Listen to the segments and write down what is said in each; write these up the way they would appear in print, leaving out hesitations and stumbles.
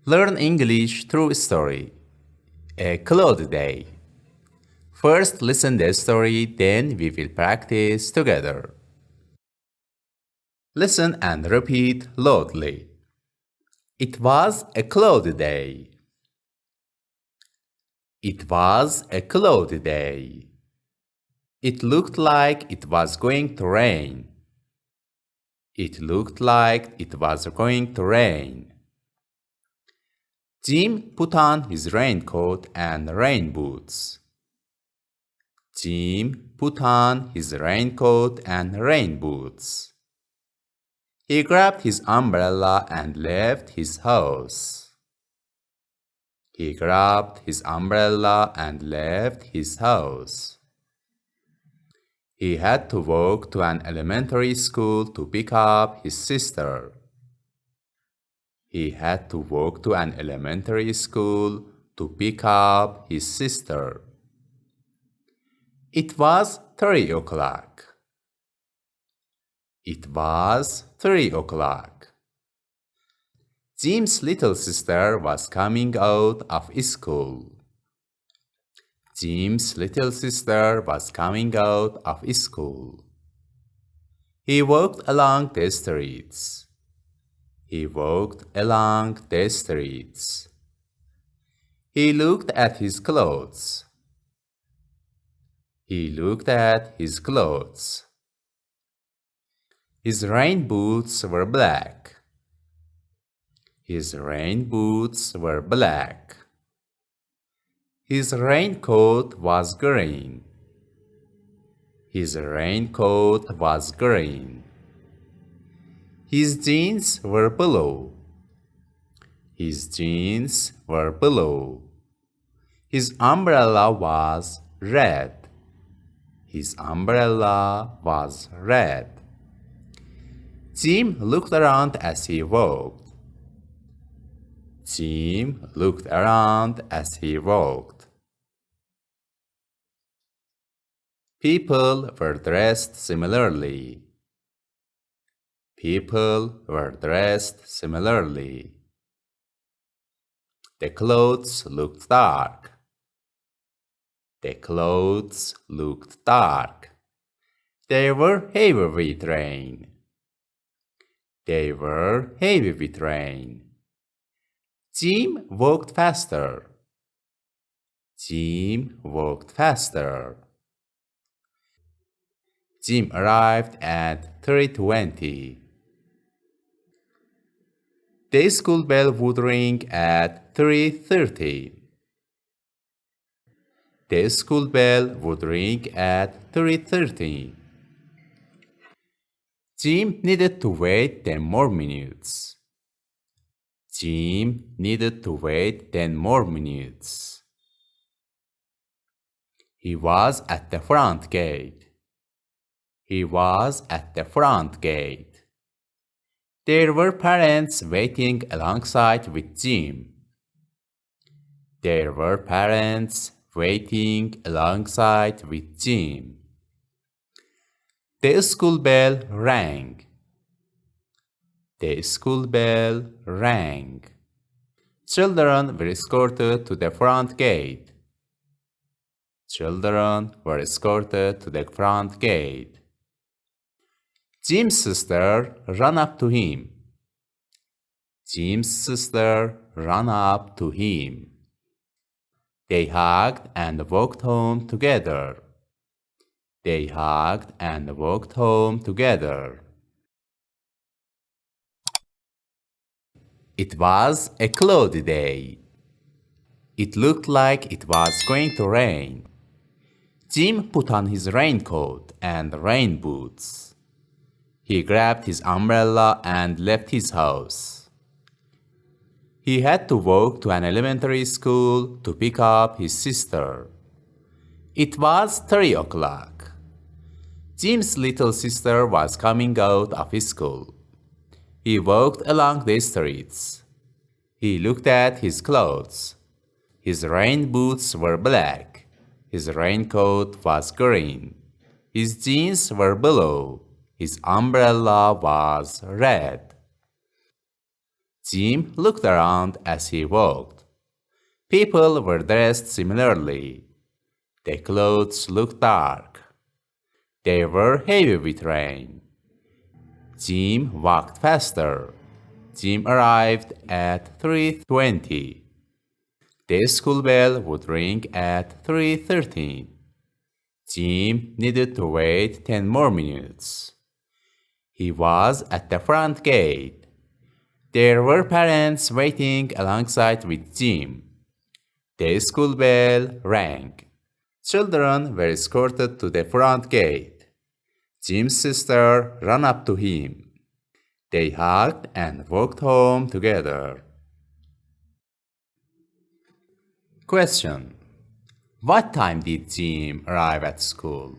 Learn English through story. A cloudy day. First listen the story, then we will practice together. Listen and repeat loudly. It was a cloudy day. It was a cloudy day. It looked like it was going to rain. It looked like it was going to rain. Jim put on his raincoat and rain boots. Jim put on his raincoat and rain boots. He grabbed his umbrella and left his house. He grabbed his umbrella and left his house. He had to walk to an elementary school to pick up his sister. He had to walk to an elementary school to pick up his sister. It was 3 o'clock. It was 3 o'clock. Jim's little sister was coming out of school. Jim's little sister was coming out of school. He walked along the streets. He walked along the streets. He looked at his clothes. He looked at his clothes. His rain boots were black. His rain boots were black. His raincoat was green. His raincoat was green. His jeans were blue. His jeans were blue. His umbrella was red. His umbrella was red. Jim looked around as he walked. Jim looked around as he walked. People were dressed similarly. People were dressed similarly. The clothes looked dark. The clothes looked dark. They were heavy with rain. They were heavy with rain. Jim walked faster. Jim walked faster. Jim arrived at 3:20. The school bell would ring at 3:30. The school bell would ring at 3:30. Jim needed to wait 10 more minutes. Jim needed to wait 10 more minutes. He was at the front gate. He was at the front gate. There were parents waiting alongside with Jim. There were parents waiting alongside with Jim. The school bell rang. The school bell rang. Children were escorted to the front gate. Children were escorted to the front gate. Jim's sister ran up to him. Jim's sister ran up to him. They hugged and walked home together. They hugged and walked home together. It was a cloudy day. It looked like it was going to rain. Jim put on his raincoat and rain boots. He grabbed his umbrella and left his house. He had to walk to an elementary school to pick up his sister. It was 3 o'clock. Jim's little sister was coming out of school. He walked along the streets. He looked at his clothes. His rain boots were black. His raincoat was green. His jeans were blue. His umbrella was red. Jim looked around as he walked. People were dressed similarly. Their clothes looked dark. They were heavy with rain. Jim walked faster. Jim arrived at 3:20. The school bell would ring at 3:13. Jim needed to wait 10 more minutes. He was at the front gate. There were parents waiting alongside with Jim. The school bell rang. Children were escorted to the front gate. Jim's sister ran up to him. They hugged and walked home together. Question: what time did Jim arrive at school?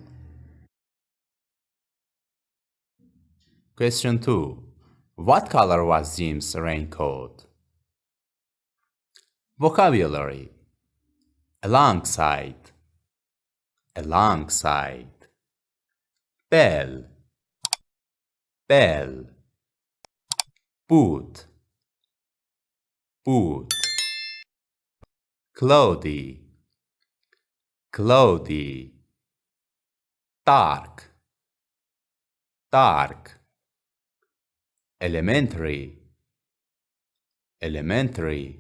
Question 2. What color was Jim's raincoat? Vocabulary: alongside, alongside. Bell, bell. Boot, boot. Cloudy, cloudy. Dark, dark. Elementary, elementary.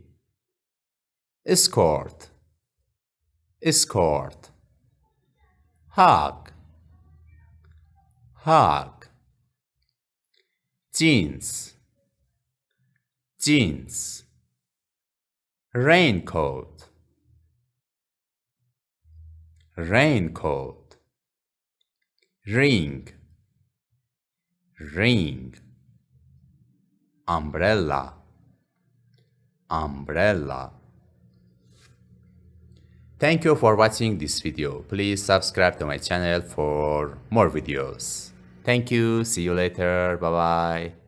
Escort, escort. Hug, hug. Jeans, jeans. Raincoat, raincoat. Ring, ring. Umbrella, umbrella. Thank you for watching this video. Please subscribe to my channel for more videos. Thank you. See you later. Bye bye.